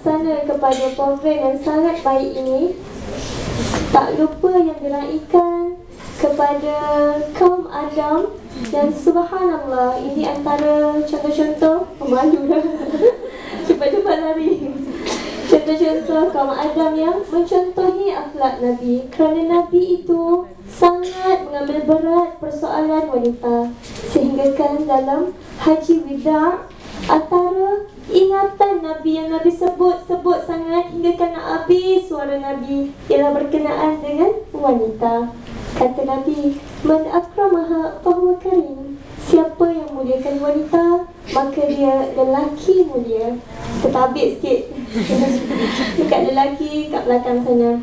terlaksana kepada program yang sangat baik ini, tak lupa yang diraikan kepada kaum Adam. Dan subhanallah, ini antara contoh-contoh malu dah. Cepat-cepat lari. Contoh-contoh kaum Adam yang mencontohi akhlak Nabi, kerana Nabi itu sangat mengambil berat persoalan wanita, sehingga kan dalam Haji Wida, antara ingatan Nabi yang Nabi sebut sangat hingga kan nak habis suara Nabi ialah berkenaan dengan wanita. Kata Nabi, "Man akramaha fahuwa karim." Siapa yang muliakan wanita, maka dia lelaki mulia. Tertabik sikit dekat lelaki kat belakang sana.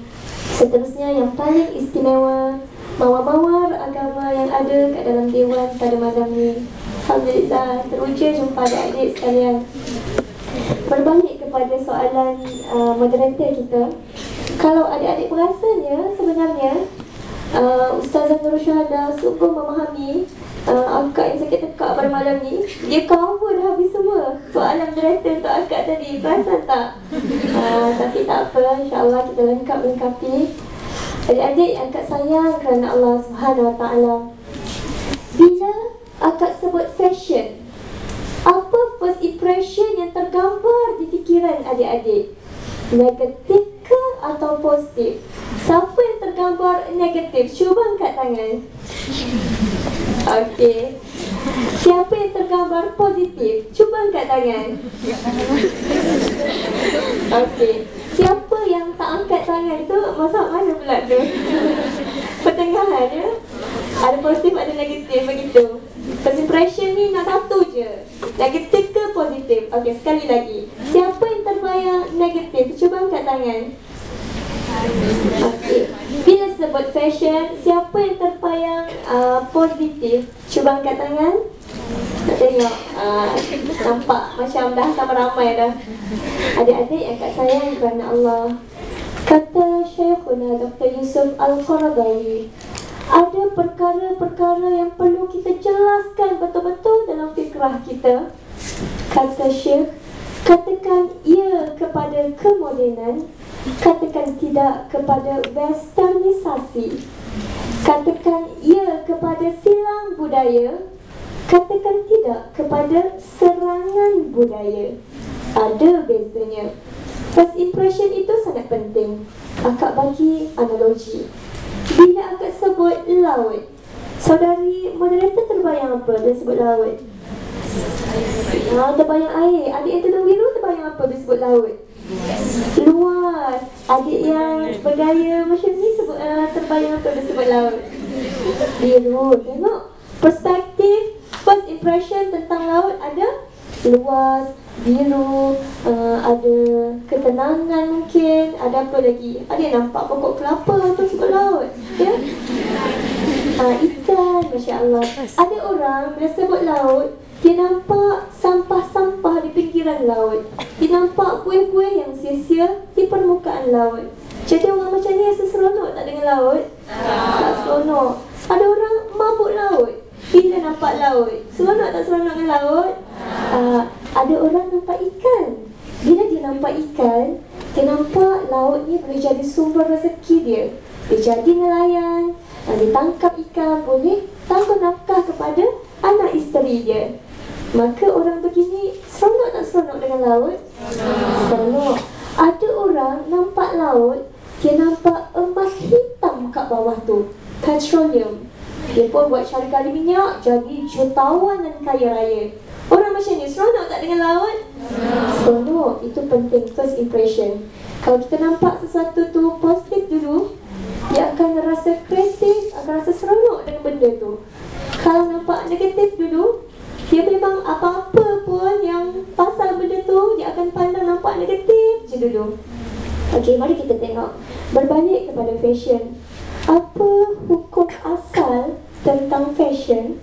Seterusnya yang paling istimewa, mawar-mawar agama yang ada kat dalam dewan pada malam ni. Alhamdulillah, teruja jumpa adik-adik sekalian. Berbalik kepada soalan moderator kita, kalau adik-adik berasanya sebenarnya Ustazah Nurul Syahada sungguh memahami akak yang sakit tekak pada malam ni. Dia cover dah habis semua soalan moderator untuk akak tadi. Perasan tak? Tapi tak apa, insyaAllah kita lengkapi. Adik-adik yang akak sayang kerana Allah Subhanahu Wa Taala, bila akak sebut fashion, apa first impression yang tergambar di fikiran adik-adik? Negatif ke atau positif? Siapa yang tergambar negatif? Cuba angkat tangan. Okey. Siapa yang tergambar positif? Cuba angkat tangan. Okey. Siapa yang tak angkat tangan tu, masak mana pula tu? Pertengahan ya? Ada positif, ada negatif, begitu. First impression ni nak satu je, negatif ke positif? Okey, sekali lagi. Siapa yang terbayang negatif? Cuba angkat tangan. Okey. Bila sebut fashion, siapa yang terbayang positif? Cuba angkat tangan. Nak tengok. Nampak macam dah sama ramai dah. Adik-adik yang kat sayang kerana Allah, kata Syekhuna Dr. Yusuf Al-Qaradawi, ada perkara-perkara yang perlu kita jelaskan betul-betul dalam fikrah kita. Kata Syekh, katakan ya kepada kemodenan, katakan tidak kepada westernisasi. Katakan ya kepada silang budaya, katakan tidak kepada serangan budaya. Ada bezanya. First impression itu sangat penting. Akak bagi analogi. Bila akak sebut laut, saudari moderator terbayang apa dia sebut laut? Terbayang air. Adik yang tudung biru terbayang apa dia sebut laut? Luas. Adik yang bergaya macam ni sebut terbayang apa dia sebut laut? Biru. Tengok perspektif, first impression tentang laut ada luas, biru, ada ketenangan mungkin, ada apa lagi? Ada yang nampak pokok kelapa tu sebut laut, ya? Ikan, Masya Allah. Ada orang bila sebut laut, dia nampak sampah-sampah di pinggiran laut. Dia nampak kuih-kuih yang sia-sia di permukaan laut. Jadi orang macam ni rasa seronok tak dengan laut? Tak seronok. Ada orang mabuk laut bila nampak laut. Seronok tak seronok dengan laut? Ada orang nampak ikan. Bila dia nampak ikan, dia nampak laut ni boleh jadi sumber rezeki dia. Dia jadi nelayan, dia tangkap ikan, boleh tanggung nafkah kepada anak isteri dia. Maka orang begini seronok tak seronok dengan laut? Seronok. Ada orang nampak laut, dia nampak emas hitam kat bawah tu, petroleum. Dia pun buat cari gali minyak, jadi jutawan dan kaya raya. Orang macam ni seronok tak dengan laut? Seronok. Itu penting, first impression. Kalau kita nampak sesuatu tu positif dulu, dia akan rasa kreatif, akan rasa seronok dengan benda tu. Kalau nampak negatif dulu, dia memang apa-apa pun yang pasal benda tu, dia akan pandang nampak negatif je dulu. Okey, mari kita tengok. Berbalik kepada fashion. Apa hukum asal tentang fashion?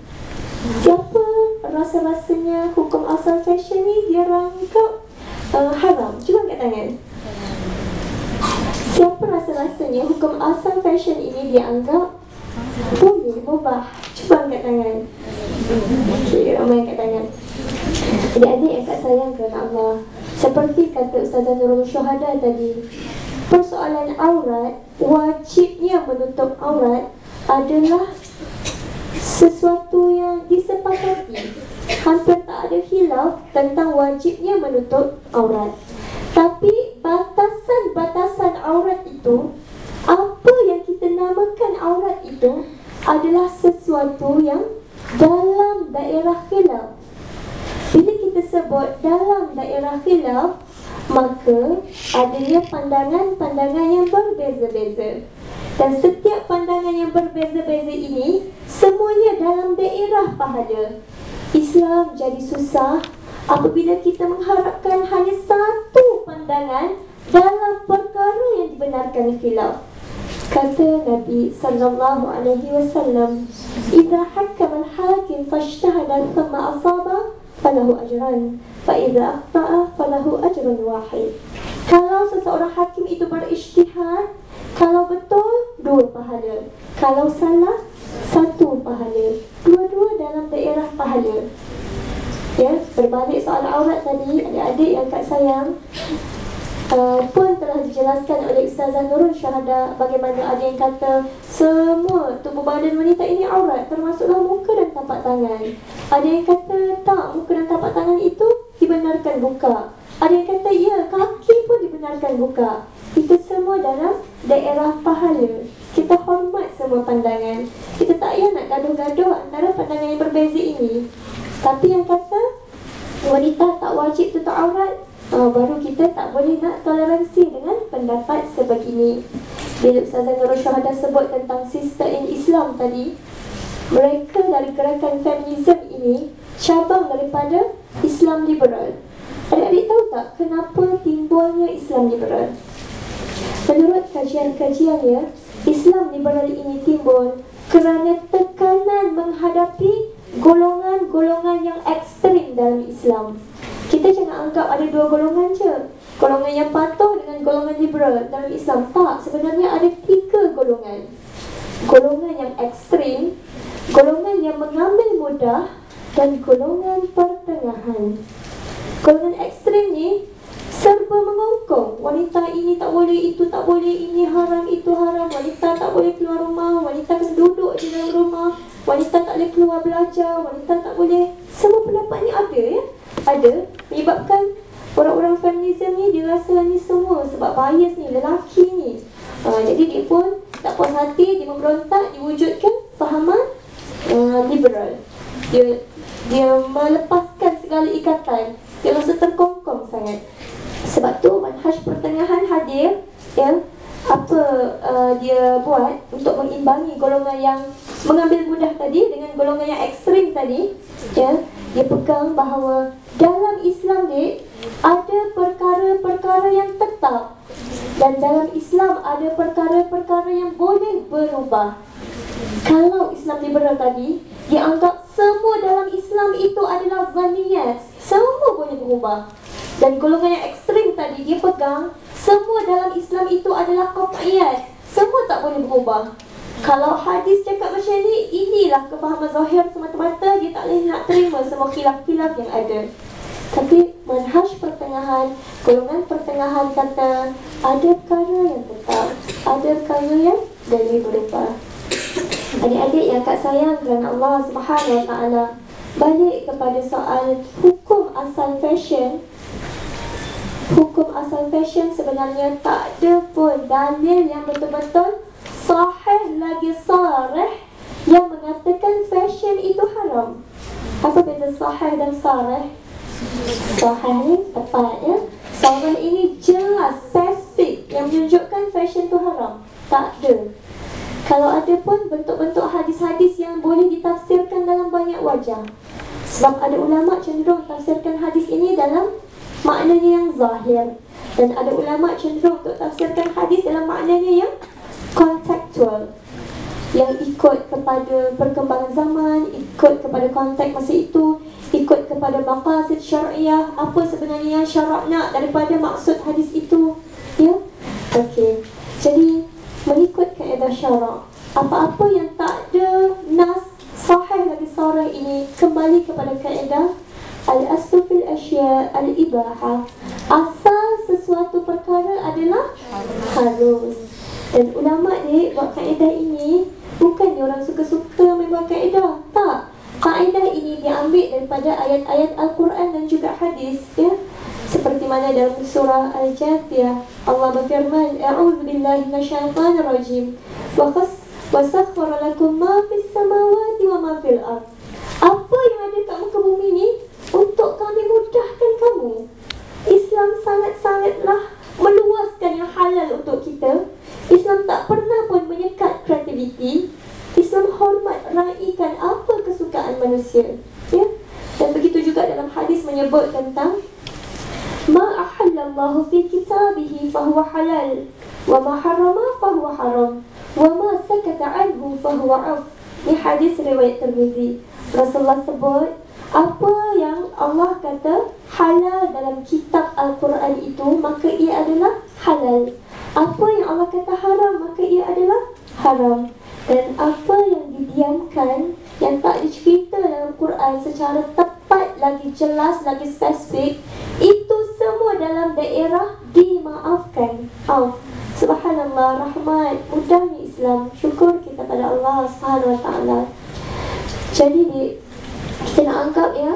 Siapa rasa-rasanya hukum asal fashion ni dia anggap haram? Cuba angkat tangan. Siapa rasa-rasanya hukum asal fashion ini dia anggap boleh, mubah? Cuba angkat tangan. Okey, ramai angkat tangan. Adik-adik yang kat sayang kerana Allah, Seperti kata Ustazah Nurul Syuhada tadi, persoalan aurat, wajibnya menutup aurat adalah sesuatu yang disepakati. Hampir tak ada khilaf tentang wajibnya menutup aurat. Tapi batasan-batasan aurat itu, apa yang kita namakan aurat itu, adalah sesuatu yang dalam daerah khilaf. Bila kita sebut dalam daerah khilaf, maka adanya pandangan-pandangan yang berbeza-beza. Dan setiap pandangan yang berbeza-beza ini semuanya dalam daerah pahala. Islam jadi susah apabila kita mengharapkan hanya satu pandangan dalam perkara yang dibenarkan khilaf. Kata Nabi sallallahu alaihi wasallam, "Idza hakama al-hakim fashtahada thumma asaba falahu ajran, fa idza akhta'a falahu ajrun wahid." Kalau seseorang hakim itu berijtihad, kalau betul 2 pahala, kalau salah 1 pahala. Dua-dua dalam daerah pahala. Ya, berbalik soal aurat tadi, adik-adik yang Kak sayang, pun telah dijelaskan oleh Ustazah Nurul Syuhada bagaimana ada yang kata semua tubuh badan wanita ini aurat, termasuklah muka dan tapak tangan. Ada yang kata tak, muka dan tapak tangan itu dibenarkan buka. Ada yang kata ya, kaki pun dibenarkan buka. Itu semua dalam daerah pahala. Kita hormat semua pandangan. Kita tak payah nak gaduh-gaduh antara pandangan yang berbeza ini. Tapi yang kata wanita tak wajib tutup aurat, baru kita tak boleh nak toleransi dengan pendapat sebegini. Bila Ustazah Nurul Syuhada sebut tentang sister in Islam tadi, mereka dari gerakan feminism ini cabang daripada Islam liberal. Adik-adik tahu tak kenapa timbulnya Islam liberal? Menurut kajian-kajiannya, Islam liberal ini timbul kerana tekanan menghadapi golongan-golongan yang ekstrim dalam Islam. Kita jangan anggap ada 2 golongan je, golongan yang patuh dengan golongan liberal dalam Islam. Tak, sebenarnya ada 3 golongan. Golongan yang ekstrim, golongan yang mengambil mudah, dan golongan pertengahan. Golongan ekstrim ni serba mengongkong. Wanita ini tak boleh, itu tak boleh, ini haram, itu haram. Wanita tak boleh keluar rumah, wanita kena duduk di dalam rumah, wanita tak boleh keluar belajar, wanita tak boleh. Semua pendapat ni ada ya. Ada, menyebabkan orang-orang feminism ni dia rasa ni semua sebab bias ni, lelaki ni. Jadi dia pun tak puas hati, dia memberontak, diwujudkan fahaman liberal. Dia melepaskan segala ikatan. Dia rasa terkongkong sangat. Sebab tu manhaj pertengahan hadir, ya. Apa dia buat untuk mengimbangi golongan yang mengambil mudah tadi dengan golongan yang ekstrim tadi, ya. Dia pegang bahawa dalam Islam ni ada perkara-perkara yang tetap, dan dalam Islam ada perkara-perkara yang boleh berubah. Kalau Islam liberal tadi, dia anggap semua dalam Islam itu adalah zaniyat, semua boleh berubah. Dan golongan yang ekstrim tadi, dia pegang semua dalam Islam itu adalah qat'iyat, semua tak boleh berubah. Kalau hadis cakap macam ni, inilah kefahaman zahir semata-mata. Dia tak boleh nak terima semua khilaf-khilaf yang ada. Tapi manhaj pertengahan, golongan pertengahan kata ada perkara yang tetap, ada perkara yang boleh berubah. Adik-adik yang Kak sayang kerana Allah Subhanahu Wa Taala, balik kepada soal hukum asal fashion. Hukum asal fashion sebenarnya tak ada pun dalil yang betul-betul sahih lagi sarih yang mengatakan fashion itu haram. Apa beza sahih dan sarih? Sahih ni tepat ya. Sarih ini jelas, spesifik yang menunjukkan fashion itu haram. Tak ada. Kalau ada pun bentuk-bentuk hadis-hadis yang boleh ditafsirkan dalam banyak wajah. Sebab ada ulama cenderung tafsirkan hadis ini dalam maknanya yang zahir, dan ada ulama cenderung untuk tafsirkan hadis dalam maknanya yang kontekstual, yang ikut kepada perkembangan zaman, ikut kepada konteks masa itu, ikut kepada maqasid syariah, apa sebenarnya yang syarak nak daripada maksud hadis itu, ya. Okey, jadi mengikut kaedah syarak, apa-apa yang tak ada nas sahih lagi sarih ini kembali kepada kaedah al-aslu fil asya' al-ibahah. satu perkara adalah harus. Dan ulama ni buat kaedah ini bukan orang suka-suka membuat kaedah. Tak. Kaedah ini diambil daripada ayat-ayat Al-Quran dan juga hadis, ya. Seperti mana dalam surah Al-Jathiyah Allah berfirman, A'udzu billahi minasyaitonir rajim. Wa sakhkhara lakum ma fis samawati wa ma fil ardh. Apa yang ada kat muka bumi ni untuk kami mudahkan kamu. Islam sangat-sangatlah meluaskan yang halal untuk kita. Islam tak pernah pun menyekat kreativiti. Islam hormat, raikan apa kesukaan manusia, ya. Dan begitu juga dalam hadis menyebut tentang ma ahallallahu fi kitabihi fahuwa halal wa ma harrama fahuwa haram wa ma sakata anhu fahuwa af. Ini hadis riwayat Tirmizi. Rasulullah sebut apa yang Allah kata halal dalam kitab Al-Quran itu, maka ia adalah halal. Apa yang Allah kata haram, maka ia adalah haram. Dan apa yang didiamkan, yang tak dicerita dalam Quran secara tepat, lagi jelas, lagi spesifik, itu semua dalam daerah dimaafkan. Subhanallah, rahmat, mudahnya Islam. Syukur kita pada Allah Subhanahu Wa Taala. Jadi kita nak anggap, ya,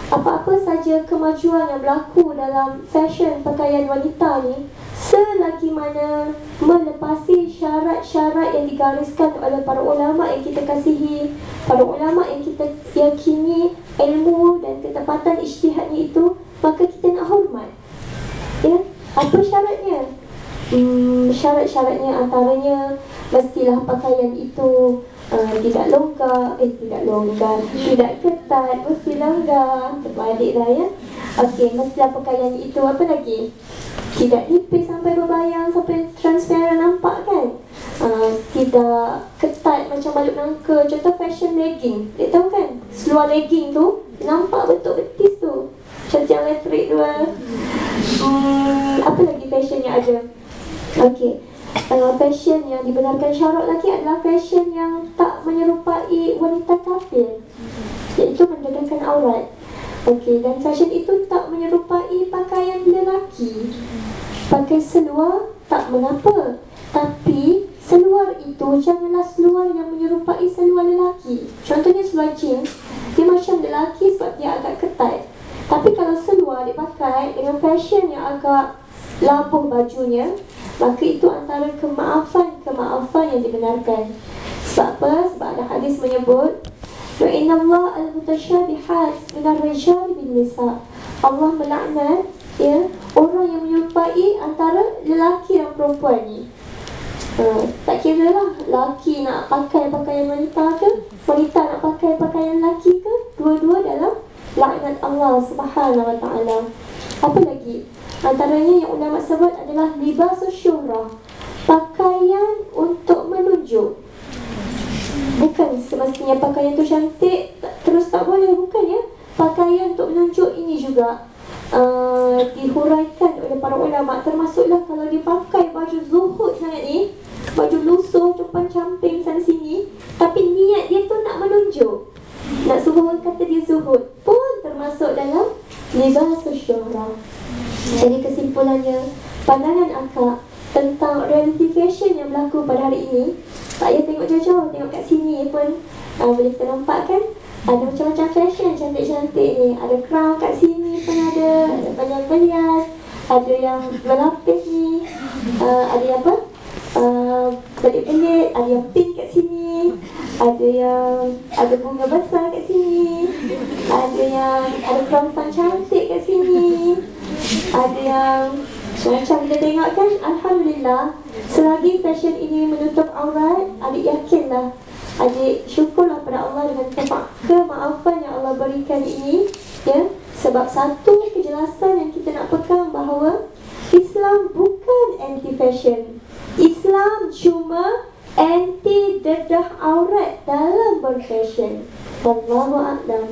apa-apa saja kemajuan yang berlaku dalam fashion pakaian wanita ni, selagi mana melepasi syarat-syarat yang digariskan oleh para ulama yang kita kasihi, para ulama yang kita yakini ilmu dan ketepatan ijtihadnya itu, maka kita nak hormat, ya. Apa syaratnya? Syarat-syaratnya antaranya mestilah pakaian itu tidak longgar, tidak ketat, mesti langgar. Terbalik dah, ya. Okey, mestilah pakaian itu apa lagi? Tidak nipis sampai berbayang, sampai transparent nampak, kan? Tidak ketat macam balut nangka. Contoh fashion legging, dia tahu kan? Seluar legging tu nampak betul betis tu, macam yang elektrik tu. Apa lagi fashion yang ada? Okey, fashion yang dibenarkan syarak lagi adalah fashion yang tak menyerupai wanita kafir, iaitu mendedahkan aurat. Okey, dan fashion itu tak menyerupai pakaian lelaki. Pakai seluar tak mengapa, tapi seluar itu janganlah seluar yang menyerupai seluar lelaki. Contohnya seluar jeans, dia macam lelaki sebab dia agak ketat. Tapi kalau seluar dipakai dengan fashion yang agak labuh bajunya, maka itu antara kemaafan yang dibenarkan. Sebab apa? Sebab ada hadis menyebut, wa inna Allah al-mutasyabihat minar rijal bin nisa. Allah melaknat, ya, orang yang menyerupai antara lelaki dan perempuan ni. Tak kira lah lelaki nak pakai pakaian wanita ke, wanita nak pakai pakaian lelaki ke, dua-dua dalam laknat Allah Subhanahu Wa Taala. Apa lagi? Antaranya yang ulama sebut adalah libasus syuhrah, pakaian untuk menunjuk. Bukan semestinya pakaian tu cantik terus tak boleh, bukan, ya. Pakaian untuk menunjuk ini juga dihuraikan oleh para ulama. Termasuklah kalau dipakai baju zuhud sangat ni, baju lusuh, cumpan camping sana sini, tapi niat dia tu nak menunjuk, nak suruh orang kata dia zuhud, pun termasuk dalam libasus syuhrah. Jadi kesimpulannya, pandangan akak tentang reality fashion yang berlaku pada hari ini, tak payah tengok jauh-jauh, tengok kat sini pun boleh kita nampak, kan? Ada macam-macam fashion cantik-cantik ni. Ada crown kat sini pun ada belian-belian, ada yang berlapis ni, ada yang apa? Belit-belit, ada yang pink kat sini, ada bunga besar kat sini, ada crown cantik kat sini, ada yang macam kita tengok, kan? Alhamdulillah, selagi fashion ini menutup aurat, adik yakinlah, adik syukurlah pada Allah dengan kemaafan yang Allah berikan ini, ya. Sebab satu kejelasan yang kita nak pegang bahawa Islam bukan anti fashion. Islam cuma anti dedah aurat dalam berfashion. Wallahu a'lam.